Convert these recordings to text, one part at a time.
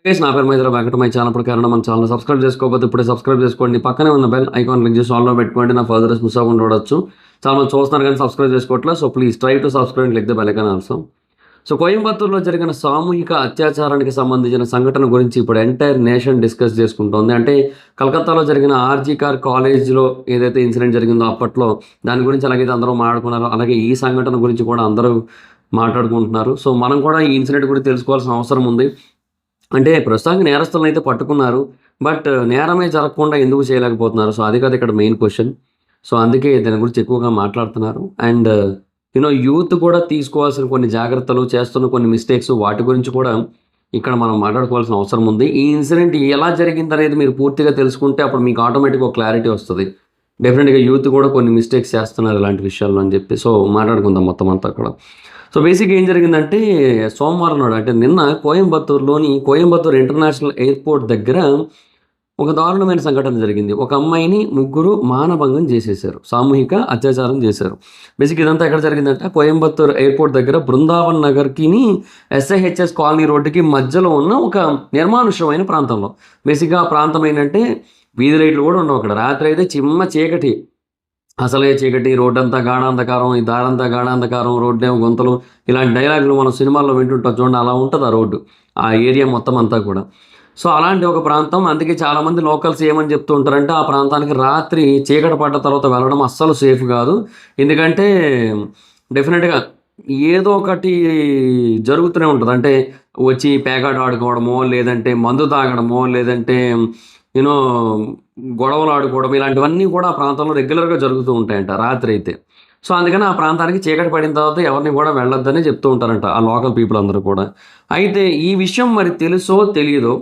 నా పేరు Maitra Venkata my channel ప్రకారం మన ఛానల్ సబ్స్క్రైబ్ చేసుకోకపోతే ఇప్పుడే సబ్స్క్రైబ్ చేసుకోండి. పక్కనే ఉన్న బెల్ ఐకాన్ క్లిక్ చేసి ఆన్లో పెట్టుకోండి. నా ఫర్దర్స్ మిస్ అవ్వకుండా చూడొచ్చు. చాలా మంది చూస్తున్నారు కానీ సబ్స్క్రైబ్ చేసుకోవట్లేదు. So please try to subscribe click the bell icon also. So కోయంబత్తూరులో జరిగిన సామూహిక అత్యాచారానికి సంబంధించిన సంఘటన గురించి ఇప్పుడు ఎంటైర్ నేషన్ డిస్కస్ చేసుకుంటోంది. అంటే కలకత్తాలో జరిగిన ఆర్జీ కార్ కాలేజ్లో ఏదైతే ఇన్సిడెంట్ జరిగిందో అప్పట్లో దాని గురించి అలాగైతే అందరూ మాట్లాడుకున్నారు. అలాగే ఈ సంఘటన గురించి కూడా అందరూ మాట్లాడుకుంటున్నారు. సో మనం కూడా ఈ ఇన్సిడెంట్ గురించి తెలుసుకోవాల్సిన అవసరం ఉంది. అంటే ప్రస్తుతానికి నేరస్తులను అయితే పట్టుకున్నారు. బట్ నేరమే జరగకుండా ఎందుకు చేయలేకపోతున్నారు? సో అది కాదు ఇక్కడ మెయిన్ క్వశ్చన్. సో అందుకే దాని గురించి ఎక్కువగా మాట్లాడుతున్నారు. అండ్ యూత్ కూడా తీసుకోవాల్సిన కొన్ని జాగ్రత్తలు, చేస్తున్న కొన్ని మిస్టేక్స్, వాటి గురించి కూడా ఇక్కడ మనం మాట్లాడుకోవాల్సిన అవసరం ఉంది. ఈ ఇన్సిడెంట్ ఎలా జరిగింది అనేది మీరు పూర్తిగా తెలుసుకుంటే అప్పుడు మీకు ఆటోమేటిక్గా ఒక క్లారిటీ వస్తుంది. డెఫినెట్గా యూత్ కూడా కొన్ని మిస్టేక్స్ చేస్తున్నారు ఇలాంటి విషయాల్లో అని చెప్పి. సో మాట్లాడుకుందాం మొత్తం అంతా అక్కడ. సో బేసిక్గా ఏం జరిగిందంటే సోమవారం నాడు అంటే నిన్న కోయంబత్తూర్ ఇంటర్నేషనల్ ఎయిర్పోర్ట్ దగ్గర ఒక దారుణమైన సంఘటన జరిగింది. ఒక అమ్మాయిని ముగ్గురు మానభంగం చేసేశారు, సామూహిక అత్యాచారం చేశారు. బేసిక్ ఇదంతా ఎక్కడ జరిగిందంటే కోయంబత్తూర్ ఎయిర్పోర్ట్ దగ్గర బృందావన్ నగర్కి ఎస్ఐహెచ్ఎస్ కాలనీ రోడ్డుకి మధ్యలో ఉన్న ఒక నిర్మానుష్యమైన ప్రాంతంలో. బేసిక్గా ఆ ప్రాంతం ఏంటంటే వీధి లైట్లు కూడా ఉండవు అక్కడ. రాత్రి అయితే చిమ్మ చీకటి, అసలే చీకటి, రోడ్డంతా గాఢాంధకారం, ఈ దారంతా గాఢాంధకారం, రోడ్డేమో గుంతలు, ఇలాంటి డైలాగులు మనం సినిమాల్లో వింటుంటాం చూడండి, అలా ఉంటుంది ఆ రోడ్డు, ఆ ఏరియా మొత్తం అంతా కూడా. సో అలాంటి ఒక ప్రాంతం. అందుకే చాలామంది లోకల్స్ ఏమని చెప్తూ ఉంటారంటే ఆ ప్రాంతానికి రాత్రి చీకటి పడ్డ తర్వాత వెళ్ళడం అస్సలు సేఫ్ కాదు. ఎందుకంటే డెఫినెట్గా ఏదో ఒకటి జరుగుతూనే ఉంటుంది. అంటే వచ్చి పేకాట ఆడుకోవడమో, లేదంటే మందు తాగడమో, లేదంటే యూనో గొడవలు ఆడుకోవడం, ఇలాంటివన్నీ కూడా ఆ ప్రాంతంలో రెగ్యులర్గా జరుగుతూ ఉంటాయంట రాత్రి అయితే. సో అందుకని ఆ ప్రాంతానికి చీకటి పడిన తర్వాత ఎవరిని కూడా వెళ్ళొద్దని చెప్తూ ఉంటారంట ఆ లోకల్ పీపుల్ అందరూ కూడా. అయితే ఈ విషయం మరి తెలుసో తెలియదో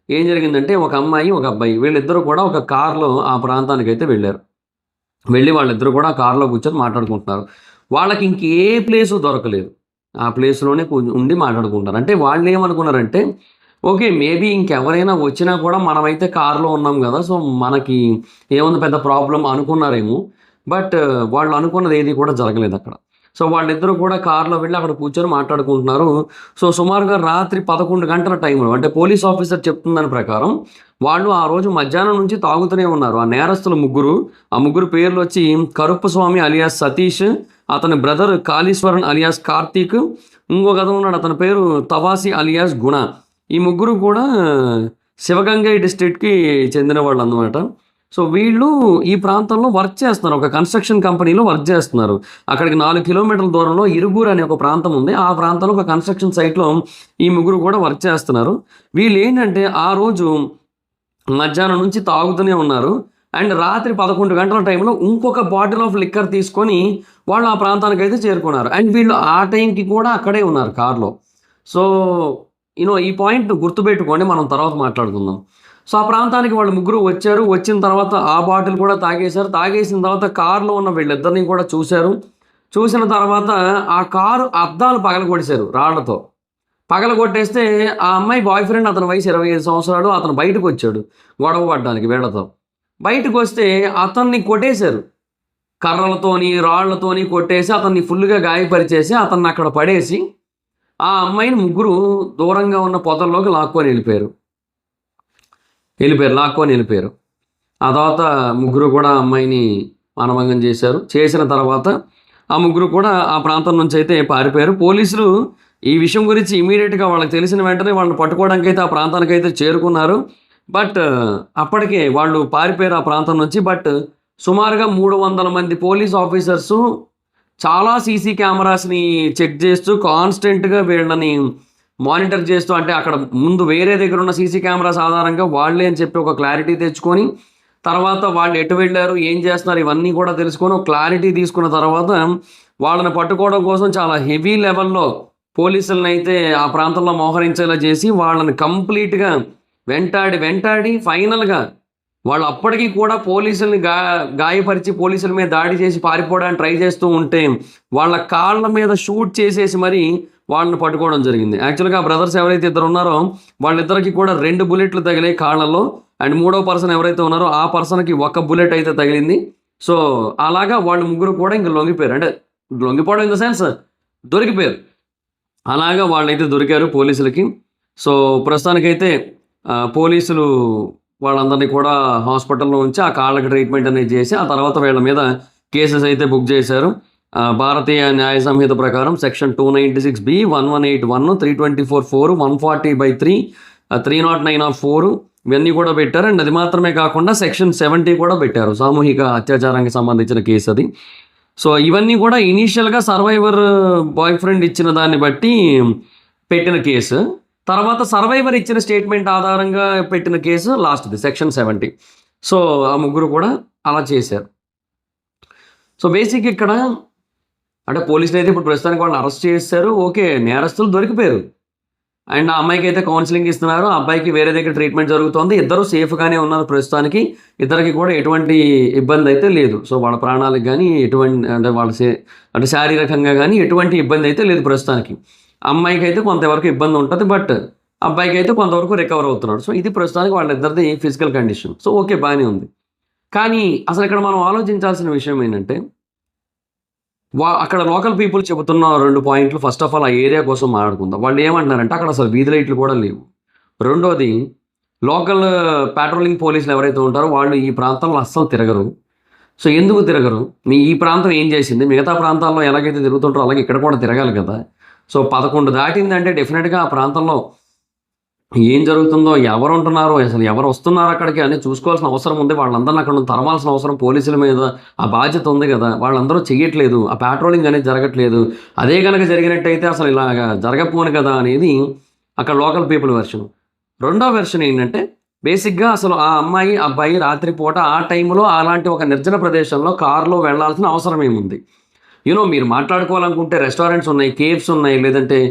ఏం జరిగిందంటే ఒక అమ్మాయి, ఒక అబ్బాయి, వీళ్ళిద్దరూ కూడా ఒక కార్లో ఆ ప్రాంతానికి అయితే వెళ్ళారు. వెళ్ళి వాళ్ళిద్దరూ కూడా ఆ కార్లో కూర్చొని మాట్లాడుకుంటున్నారు. వాళ్ళకి ఇంకే ప్లేసు దొరకలేదు, ఆ ప్లేస్లోనే ఉండి మాట్లాడుకుంటారు. అంటే వాళ్ళు ఏమనుకున్నారంటే ఓకే, మేబీ ఇంకెవరైనా వచ్చినా కూడా మనమైతే కార్లో ఉన్నాం కదా, సో మనకి ఏముంది పెద్ద ప్రాబ్లం అనుకున్నారేమో. బట్ వాళ్ళు అనుకున్నది ఏది కూడా జరగలేదు అక్కడ. సో వాళ్ళిద్దరూ కూడా కార్లో వెళ్ళి అక్కడ కూర్చొని మాట్లాడుకుంటున్నారు. సో సుమారుగా రాత్రి 11 గంటల టైంలో, అంటే పోలీస్ ఆఫీసర్ చెప్తున్న దాని ప్రకారం వాళ్ళు ఆ రోజు మధ్యాహ్నం నుంచి తాగుతూనే ఉన్నారు. ఆ నేరస్తులు ముగ్గురు, ఆ ముగ్గురు పేర్లు వచ్చి కరుప్పస్వామి అలియాస్ సతీష్, అతని బ్రదర్ కాళీశ్వరన్ అలియాస్ కార్తీక్, ఇంకొక అతను ఉన్నాడు, అతని పేరు తవాసి అలియాస్ గుణ. ఈ ముగ్గురు కూడా శివగంగై డిస్ట్రిక్ట్కి చెందిన వాళ్ళు అన్నమాట. సో వీళ్ళు ఈ ప్రాంతంలో వర్క్ చేస్తున్నారు, ఒక కన్స్ట్రక్షన్ కంపెనీలో వర్క్ చేస్తున్నారు. అక్కడికి 4 కిలోమీటర్ల దూరంలో ఇరుగురు అనే ఒక ప్రాంతం ఉంది. ఆ ప్రాంతంలో ఒక కన్స్ట్రక్షన్ సైట్లో ఈ ముగ్గురు కూడా వర్క్ చేస్తున్నారు. వీళ్ళు ఏంటంటే ఆ రోజు మధ్యాహ్నం నుంచి తాగుతూనే ఉన్నారు. అండ్ రాత్రి 11 గంటల టైంలో ఇంకొక బాటిల్ ఆఫ్ లిక్కర్ తీసుకొని వాళ్ళు ఆ ప్రాంతానికి అయితే చేరుకున్నారు. అండ్ వీళ్ళు ఆ టైంకి కూడా అక్కడే ఉన్నారు కార్లో. సో ఈ పాయింట్ గుర్తుపెట్టుకోండి, మనం తర్వాత మాట్లాడుకుందాం. సో ఆ ప్రాంతానికి వాళ్ళు ముగ్గురు వచ్చారు. వచ్చిన తర్వాత ఆ బాటిల్ కూడా తాగేశారు. తాగేసిన తర్వాత కారులో ఉన్న వీళ్ళిద్దరిని కూడా చూశారు. చూసిన తర్వాత ఆ కారు అద్దాలు పగలగొట్టేశారు రాళ్లతో. పగలగొట్టేస్తే ఆ అమ్మాయి బాయ్ ఫ్రెండ్, అతని వయసు 25 సంవత్సరాలు, అతను బయటకు వచ్చాడు గొడవ పడ్డానికి వీళ్ళతో. బయటకు వస్తే అతన్ని కొట్టేశారు, కర్రలతోని రాళ్లతోని కొట్టేసి అతన్ని ఫుల్గా గాయపరిచేసి అతన్ని అక్కడ పడేసి ఆ అమ్మాయిని ముగ్గురు దూరంగా ఉన్న పొదల్లోకి లాక్కొని వెళ్ళిపోయారు. ఆ తర్వాత ముగ్గురు కూడా అమ్మాయిని మానభంగం చేశారు. చేసిన తర్వాత ఆ ముగ్గురు కూడా ఆ ప్రాంతం నుంచి అయితే పారిపోయారు. పోలీసులు ఈ విషయం గురించి ఇమీడియట్గా వాళ్ళకి తెలిసిన వెంటనే వాళ్ళని పట్టుకోవడానికి అయితే ఆ ప్రాంతానికి అయితే చేరుకున్నారు. బట్ అప్పటికే వాళ్ళు పారిపోయారు ఆ ప్రాంతం నుంచి. బట్ సుమారుగా 300 మంది పోలీస్ ఆఫీసర్సు చాలా సీసీ కెమెరాస్ని చెక్ చేస్తూ కాన్స్టెంట్గా వీళ్ళని మానిటర్ చేస్తూ, అంటే అక్కడ ముందు వేరే దగ్గర ఉన్న సీసీ కెమెరాస్ ఆధారంగా వాళ్ళే అని చెప్పి ఒక క్లారిటీ తెచ్చుకొని, తర్వాత వాళ్ళు ఎటు వెళ్ళారు, ఏం చేస్తున్నారు, ఇవన్నీ కూడా తెలుసుకొని ఒక క్లారిటీ తీసుకున్న తర్వాత వాళ్ళని పట్టుకోవడం కోసం చాలా హెవీ లెవెల్లో పోలీసులను అయితే ఆ ప్రాంతంలో మోహరించేలా చేసి వాళ్ళని కంప్లీట్గా వెంటాడి ఫైనల్గా వాళ్ళు అప్పటికీ కూడా పోలీసుల్ని గాయపరిచి పోలీసుల మీద దాడి చేసి పారిపోవడానికి ట్రై చేస్తూ ఉంటే వాళ్ళ కాళ్ళ మీద షూట్ చేసేసి మరి వాళ్ళని పట్టుకోవడం జరిగింది. యాక్చువల్గా ఆ బ్రదర్స్ ఎవరైతే ఇద్దరు ఉన్నారో వాళ్ళిద్దరికి కూడా 2 బుల్లెట్లు తగిలాయి కాళ్ళల్లో. అండ్ 3వ పర్సన్ ఎవరైతే ఉన్నారో ఆ పర్సన్కి 1 బుల్లెట్ అయితే తగిలింది. సో అలాగా వాళ్ళు ముగ్గురు కూడా ఇంక లొంగిపోయారు. అంటే లొంగిపోవడం ఇన్ ద సెన్స్ దొరికిపోయారు. అలాగా వాళ్ళైతే దొరికారు పోలీసులకి. సో ప్రస్తుతానికైతే పోలీసులు వాళ్ళందరినీ కూడా హాస్పిటల్లో ఉంచి ఆ కాళ్ళకి ట్రీట్మెంట్ అనేది చేసి ఆ తర్వాత వీళ్ళ మీద కేసెస్ అయితే బుక్ చేశారు. భారతీయ న్యాయ సంహిత ప్రకారం సెక్షన్ 296B, 1181, 324(4), 140/3, 309(4) ఇవన్నీ కూడా పెట్టారు. అండ్ అది మాత్రమే కాకుండా సెక్షన్ 70 కూడా పెట్టారు, సామూహిక అత్యాచారానికి సంబంధించిన కేసు అది. సో ఇవన్నీ కూడా ఇనీషియల్గా సర్వైవర్ బాయ్ ఫ్రెండ్ ఇచ్చిన దాన్ని బట్టి పెట్టిన కేసు. తర్వాత సర్వైవర్ ఇచ్చిన స్టేట్మెంట్ ఆధారంగా పెట్టిన కేసు లాస్ట్ది సెక్షన్ 70. సో ఆ ముగ్గురు కూడా అలా చేశారు. సో బేసిక్ ఇక్కడ అంటే పోలీసులు అయితే ఇప్పుడు ప్రస్తుతానికి వాళ్ళని అరెస్ట్ చేశారు. ఓకే, నేరస్తులు దొరికిపోయారు. అండ్ ఆ అమ్మాయికి అయితే కౌన్సిలింగ్ ఇస్తున్నారు, ఆ అబ్బాయికి వేరే దగ్గర ట్రీట్మెంట్ జరుగుతుంది. ఇద్దరు సేఫ్గానే ఉన్నారు ప్రస్తుతానికి. ఇద్దరికి కూడా ఎటువంటి ఇబ్బంది అయితే లేదు. సో వాళ్ళ ప్రాణాలకు కానీ ఎటువంటి అంటే అంటే శారీరకంగా కానీ ఎటువంటి ఇబ్బంది అయితే లేదు ప్రస్తుతానికి. అమ్మాయికి అయితే కొంతవరకు ఇబ్బంది ఉంటుంది, బట్ అబ్బాయికి అయితే కొంతవరకు రికవర్ అవుతున్నాడు. సో ఇది ప్రస్తుతానికి వాళ్ళిద్దరిది ఫిజికల్ కండిషన్. సో ఓకే, బాగానే ఉంది. కానీ అసలు ఇక్కడ మనం ఆలోచించాల్సిన విషయం ఏంటంటే అక్కడ లోకల్ పీపుల్ చెబుతున్న 2 పాయింట్లు. ఫస్ట్ ఆఫ్ ఆల్ ఆ ఏరియా కోసం మాట్లాడుకుందాం. వాళ్ళు ఏమంటున్నారంటే అక్కడ అసలు వీధి లైట్లు కూడా లేవు. రెండోది, లోకల్ పెట్రోలింగ్ పోలీసులు ఎవరైతే ఉంటారో వాళ్ళు ఈ ప్రాంతంలో అస్సలు తిరగరు. సో ఎందుకు తిరగరు? ఈ ప్రాంతం ఏం చేసింది? మిగతా ప్రాంతాల్లో ఎలాగైతే తిరుగుతుంటారో అలాగే ఇక్కడ కూడా తిరగాలి కదా. సో 11 దాటిందంటే డెఫినెట్గా ఆ ప్రాంతంలో ఏం జరుగుతుందో, ఎవరు ఉంటున్నారో, అసలు ఎవరు వస్తున్నారు అక్కడికి అని చూసుకోవాల్సిన అవసరం ఉంది. వాళ్ళందరినీ అక్కడ నుంచి తరమాల్సిన అవసరం పోలీసుల మీద ఆ బాధ్యత ఉంది కదా. వాళ్ళందరూ చెయ్యట్లేదు, ఆ పెట్రోలింగ్ అనేది జరగట్లేదు. అదే కనుక జరిగినట్టయితే అసలు ఇలాగా జరగకపోను కదా అనేది అక్కడ లోకల్ పీపుల్ వెర్షన్. రెండో వెర్షన్ ఏంటంటే బేసిక్గా అసలు ఆ అమ్మాయి అబ్బాయి రాత్రిపూట ఆ టైంలో అలాంటి ఒక నిర్జన ప్రదేశంలో కారులో వెళ్లాల్సిన అవసరం ఏముంది? మీరు మాట్లాడుకోవాలనుకుంటే రెస్టారెంట్స్ ఉన్నాయి, కేఫ్స్ ఉన్నాయి, లేదంటే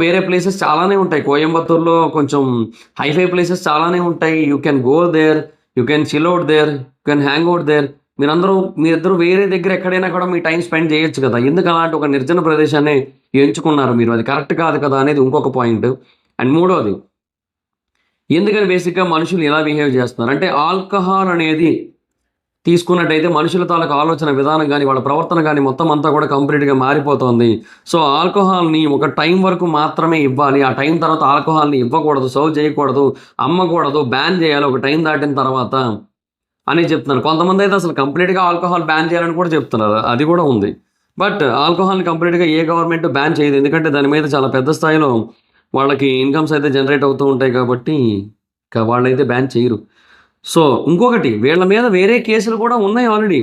వేరే ప్లేసెస్ చాలానే ఉంటాయి. కోయంబత్తూర్లో కొంచెం హైఫై ప్లేసెస్ చాలానే ఉంటాయి. You can go there, you can chill out there, you can hang out there. మీరిద్దరూ వేరే దగ్గర ఎక్కడైనా కూడా మీ టైం స్పెండ్ చేయొచ్చు కదా. ఎందుకు అలాంటి ఒక నిర్జన ప్రదేశాన్ని ఎంచుకున్నారు మీరు? అది కరెక్ట్ కాదు కదా అనేది ఇంకొక పాయింట్. అండ్ మూడోది, ఎందుకని బేసిక్గా మనుషులు ఎలా బిహేవ్ చేస్తున్నారు అంటే ఆల్కహాల్ అనేది తీసుకున్నట్టయితే మనుషుల తాలూకు ఆలోచన విధానం కానీ వాళ్ళ ప్రవర్తన కానీ మొత్తం అంతా కూడా కంప్లీట్గా మారిపోతుంది. సో ఆల్కహాల్ని ఒక టైం వరకు మాత్రమే ఇవ్వాలి. ఆ టైం తర్వాత ఆల్కహాల్ని ఇవ్వకూడదు, సర్వ్ చేయకూడదు, అమ్మకూడదు, బ్యాన్ చేయాలి ఒక టైం దాటిన తర్వాత అని చెప్తున్నారు. కొంతమంది అయితే అసలు కంప్లీట్గా ఆల్కహాల్ బ్యాన్ చేయాలని కూడా చెప్తున్నారు, అది కూడా ఉంది. బట్ ఆల్కహాల్ని కంప్లీట్గా ఏ గవర్నమెంట్ బ్యాన్ చేయదు, ఎందుకంటే దాని మీద చాలా పెద్ద స్థాయిలో వాళ్ళకి ఇన్కమ్స్ అయితే జనరేట్ అవుతూ ఉంటాయి కాబట్టి వాళ్ళైతే బ్యాన్ చేయరు. సో ఇంకొకటి, వీళ్ళ మీద వేరే కేసులు కూడా ఉన్నాయి ఆల్రెడీ.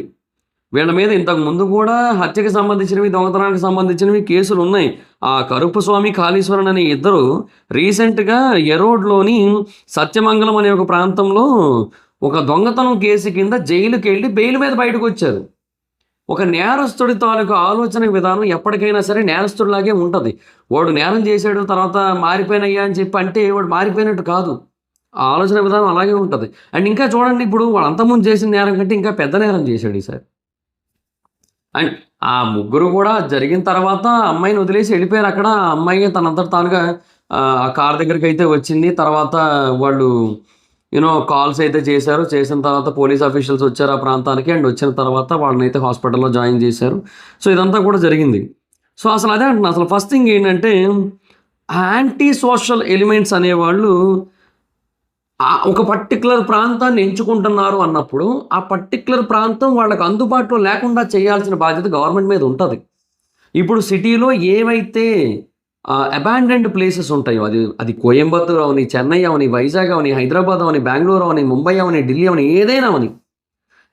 వీళ్ళ మీద ఇంతకు ముందు కూడా హత్యకి సంబంధించినవి, దొంగతనానికి సంబంధించినవి కేసులు ఉన్నాయి. ఆ కరుప్పస్వామి, కాళీశ్వరన్ అనే ఇద్దరు రీసెంట్గా ఎరోడ్లోని సత్యమంగళం అనే ఒక ప్రాంతంలో ఒక దొంగతనం కేసు కింద జైలుకి వెళ్ళి బెయిల్ మీద బయటకు వచ్చారు. ఒక నేరస్తుడి తాలూకు ఆలోచన విధానం ఎప్పటికైనా సరే నేరస్తుడిలాగే ఉంటుంది. వాడు నేరం చేశాడు తర్వాత మారిపోయినయ్యా అని చెప్పి అంటే వాడు మారిపోయినట్టు కాదు. ఆ ఆలోచన విధానం అలాగే ఉంటుంది. అండ్ ఇంకా చూడండి, ఇప్పుడు వాడు అంతకుముందు చేసిన నేరం కంటే ఇంకా పెద్ద నేరం చేశాడు ఈసారి. అండ్ ఆ ముగ్గురు కూడా జరిగిన తర్వాత అమ్మాయిని వదిలేసి వెళ్ళిపోయారు. అక్కడ ఆ అమ్మాయి తనంతట తానుగా ఆ కార్ దగ్గరికి అయితే వచ్చింది. తర్వాత వాళ్ళు కాల్స్ అయితే చేశారు. చేసిన తర్వాత పోలీస్ ఆఫీషియల్స్ వచ్చారు ఆ ప్రాంతానికి. అండ్ వచ్చిన తర్వాత వాళ్ళని అయితే హాస్పిటల్లో జాయిన్ చేశారు. సో ఇదంతా కూడా జరిగింది. సో అసలు అదే అంటున్నా, అసలు ఫస్ట్ థింగ్ ఏంటంటే యాంటీ సోషల్ ఎలిమెంట్స్ అనేవాళ్ళు ఒక పర్టికులర్ ప్రాంతాన్ని ఎంచుకుంటున్నారు అన్నప్పుడు ఆ పర్టికులర్ ప్రాంతం వాళ్ళకి అందుబాటులో లేకుండా చేయాల్సిన బాధ్యత గవర్నమెంట్ మీద ఉంటుంది. ఇప్పుడు సిటీలో ఏవైతే అబాండెండ్ ప్లేసెస్ ఉంటాయో, అది కోయంబత్తూరు అవని, చెన్నై అవని, వైజాగ్ అవని, హైదరాబాద్ అవని, బెంగళూరు అవని, ముంబై అవని, ఢిల్లీ అవని, ఏదైనా అవని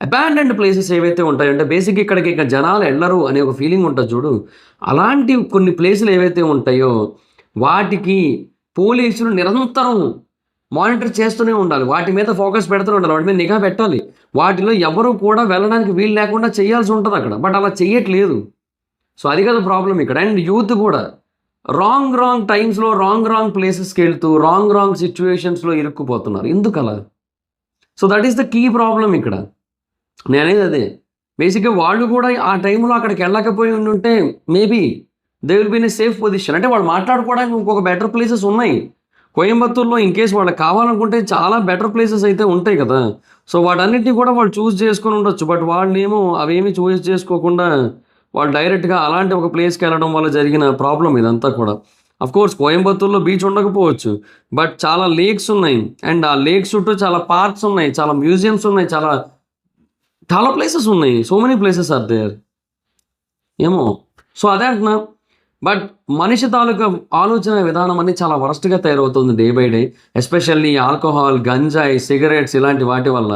అబాండెండ్ ప్లేసెస్ ఏవైతే ఉంటాయో అంటే బేసిక్ ఇక్కడికి ఇక జనాలు వెళ్ళరు అనే ఒక ఫీలింగ్ ఉంటుంది చూడు. అలాంటి కొన్ని ప్లేసులు ఏవైతే ఉంటాయో వాటికి పోలీసులు నిరంతరం మానిటర్ చేస్తూనే ఉండాలి. వాటి మీద ఫోకస్ పెడుతూనే ఉండాలి, వాటి మీద నిఘా పెట్టాలి. వాటిలో ఎవరు కూడా వెళ్ళడానికి వీలు లేకుండా చేయాల్సి ఉంటుంది అక్కడ. బట్ అలా చెయ్యట్లేదు. సో అది కదా ప్రాబ్లం ఇక్కడ. అండ్ యూత్ కూడా రాంగ్ టైమ్స్లో రాంగ్ ప్లేసెస్కి వెళ్తూ రాంగ్ సిచ్యువేషన్స్లో ఇరుక్కుపోతున్నారు. ఎందుకు అలా? So that is the key problem ఇక్కడ. నేనేది అదే, బేసిక్గా వాళ్ళు కూడా ఆ టైంలో అక్కడికి వెళ్ళకపోయి ఉంటే maybe they will be in a safe position. అంటే వాళ్ళు మాట్లాడుకోవడానికి ఇంకొక బెటర్ ప్లేసెస్ ఉన్నాయి. కోయంబత్తూర్లో ఇన్ కేసు వాళ్ళకి కావాలనుకుంటే చాలా బెటర్ ప్లేసెస్ అయితే ఉంటాయి కదా. సో వాటన్నిటిని కూడా వాళ్ళు చూస్ చేసుకొని ఉండొచ్చు. బట్ వాళ్ళేమో అవేమీ చూస్ చేసుకోకుండా వాళ్ళు డైరెక్ట్గా అలాంటి ఒక ప్లేస్కి వెళ్ళడం వల్ల జరిగిన ప్రాబ్లం ఇదంతా కూడా. కోర్స్ కోయంబత్తూర్లో బీచ్ ఉండకపోవచ్చు, బట్ చాలా లేక్స్ ఉన్నాయి. అండ్ ఆ లేక్స్ చుట్టూ చాలా పార్క్స్ ఉన్నాయి, చాలా మ్యూజియంస్ ఉన్నాయి, చాలా చాలా ప్లేసెస్ ఉన్నాయి. So many places are there. ఏమో. సో అదే అంటున్నా. బట్ మనిషి తాలూకా ఆలోచన విధానం అనేది చాలా వరస్ట్‌గా తయారవుతుంది day by day. Especially alcohol, గంజాయి, సిగరెట్స్ ఇలాంటి వాటి వల్ల.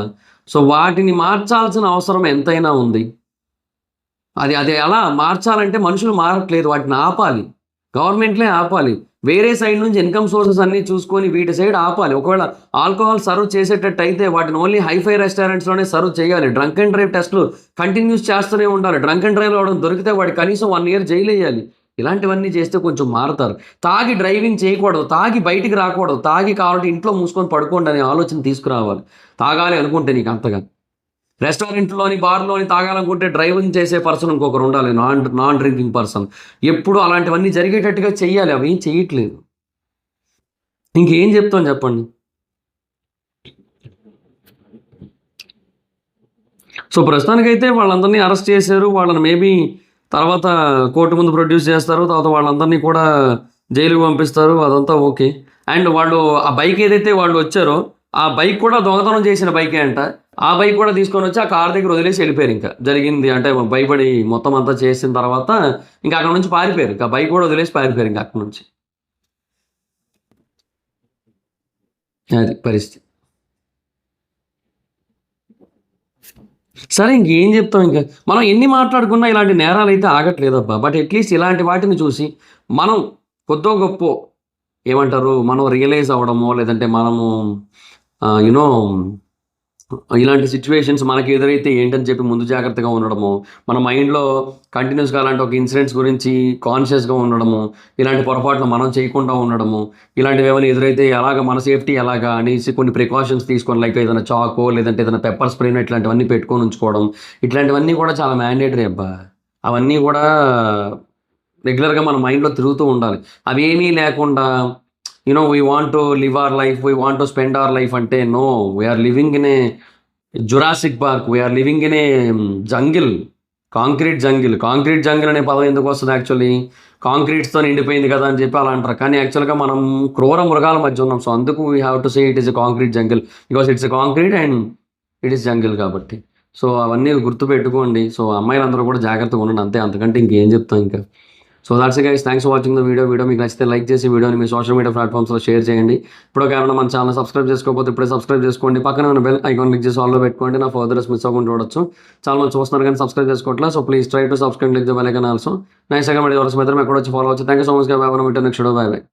సో వాటిని మార్చాల్సిన అవసరం ఎంతైనా ఉంది. అది అది ఎలా మార్చాలంటే మనుషులు మారట్లేదు. వాటిని ఆపాలి. గవర్నమెంట్‌లే ఆపాలి. వేరే సైడ్ నుంచి ఇన్‌కమ్ సోర్సెస్ అన్నీ చూసుకొని వీటి సైడ్ ఆపాలి. ఒకవేళ ఆల్కహాల్ సర్వ్ చేసేటట్టయితే వాటిని ఓన్లీ హైఫై రెస్టారెంట్స్‌లోనే సర్వ్ చేయాలి. డ్రంక్ అండ్ డ్రైవ్ టెస్ట్‌లు కంటిన్యూస్ చేస్తూనే ఉండాలి. డ్రంక్ అండ్ డ్రైవ్‌లో ఎవడైనా దొరికితే వాడికి కనీసం 1 ఇయర్ జైలెయ్యాలి. ఇలాంటివన్నీ చేస్తే కొంచెం మారతారు. తాగి డ్రైవింగ్ చేయకూడదు. తాగి బయటికి రాకూడదు. తాగి కావాలంటే ఇంట్లో మూసుకొని పడుకోండి అనే ఆలోచన తీసుకురావాలి. తాగాలి అనుకుంటే నీకు అంతగా. రెస్టారెంట్‌లోని, బార్‌లోని తాగాలనుకుంటే డ్రైవింగ్ చేసే పర్సన్ ఇంకొకరు ఉండాలి. Non drinking person. ఎప్పుడు అలాంటివన్నీ జరిగేటట్టుగా చెయ్యాలి. అవేం చెయ్యట్లేదు. ఇంకేం చెప్తాం చెప్పండి. సో, ప్రస్తుతానికైతే వాళ్ళందరినీ అరెస్ట్ చేశారు. వాళ్ళని మేబీ తర్వాత కోర్టు ముందు ప్రొడ్యూస్ చేస్తారు. తర్వాత వాళ్ళందరినీ కూడా జైలుకి పంపిస్తారు. అదంతా ఓకే. అండ్ వాళ్ళు ఆ బైక్ ఏదైతే వాళ్ళు వచ్చారో, ఆ బైక్ కూడా దొంగతనం చేసిన బైకే అంట. ఆ బైక్ కూడా తీసుకొనొచ్చి ఆ కారు దగ్గర వదిలేసి ఎళ్ళిపోయారింక. జరిగింది అంటే భయపడి మొత్తం అంతా చేసిన తర్వాత ఇంక అక్కడి నుంచి పారిపోయారు. ఆ బైక్ కూడా వదిలేసి పారిపోయారింక అక్కడి నుంచి. అది పరిస్థితి. సరే ఇంకేం చెప్తాం ఇంక. మనం ఎన్ని మాట్లాడుకున్నా ఇలాంటి నేరాలైతే ఆగట్లేదబ్బా. బట్ అట్‌లీస్ట్ ఇలాంటి వాటిని చూసి మనం కొద్దో గొప్పో ఏమంటారు? మనం రియలైజ్ అవ్వడమో, లేదంటే మనము యూ నో ఇలాంటి సిట్యుయేషన్స్ మనకి ఎదురైతే ఏంటని చెప్పి ముందు జాగ్రత్తగా ఉండడము, మన మైండ్‌లో కంటిన్యూస్‌గా అలాంటి ఒక ఇన్సిడెంట్స్ గురించి కాన్షియస్‌గా ఉండడము, ఇలాంటి పొరపాట్లు మనం చేయకుండా ఉండడము, ఇలాంటివేమైనా ఎదురైతే ఎలాగా మన సేఫ్టీ ఎలాగా అనేసి కొన్ని ప్రికాషన్స్ తీసుకొని లైక్ ఏదైనా చాకో, లేదంటే ఏదైనా పెప్పర్ స్ప్రేనో ఇట్లాంటివన్నీ పెట్టుకొని ఉంచుకోవడం. ఇట్లాంటివన్నీ కూడా చాలా మ్యాండేటరీ అబ్బా. అవన్నీ కూడా రెగ్యులర్‌గా మన మైండ్‌లో తిరుగుతూ ఉండాలి. అవేమీ లేకుండా we want to live our life, we want to spend our life అంటే నో. We are living in a Jurassic park. We are living in a jungle. Concrete jungle. Concrete jungle అనే పదం ఎందుకొస్తది యాక్చువల్లీ? కాంక్రీట్స్‌తో నిండిపోయింది కదా అని చెప్పి అలా అంటారు. కానీ యాక్చువల్‌గా మనం క్రూర మృగాల మధ్య ఉన్నాం. సో, అందుకు we have to say it is a concrete jungle. Because it's a concrete and it is jungle కాబట్టి. సో, అవన్నీ గుర్తుపెట్టుకోండి. సో, అమ్మాయిలందరూ కూడా జాగ్రత్తగా ఉండండి అంతే. అంతకంటే ఇంకేం చెప్తాం ఇంకా. So that's it guys. Thanks for watching the video. Video మీకు నచ్చితే లైక్ చేసి వీడియోని మీ సోషల్ మీడియా ప్లాట్‌ఫామ్స్‌లో షేర్ చేయండి. ఇప్పుడో ఎవరైనా మన ఛానెల్ సబ్స్క్రైబ్ చేసుకోకపోతే ఇప్పుడే సబ్స్క్రైబ్ చేసుకోండి. పక్కనే ఉన్న బెల్ ఐకాన్ క్లిక్ చేసి ఆల్‌లో పెట్టుకోండి. నా ఫర్దర్స్ మిస్ అవ్వకుండా చూడొచ్చు. చాలా మంది చూస్తున్నారు కానీ సబ్స్క్రైబ్ చేసుకోవట్లే. So please try to subscribe, click the bell icon also. నా ఇన్‌స్టాగ్రామ్ ఐడి ఎవరైనా ఎక్కడొచ్చి ఫాలో అవ్వచ్చు. Thank you so much. Bye bye. Next video. Bye by.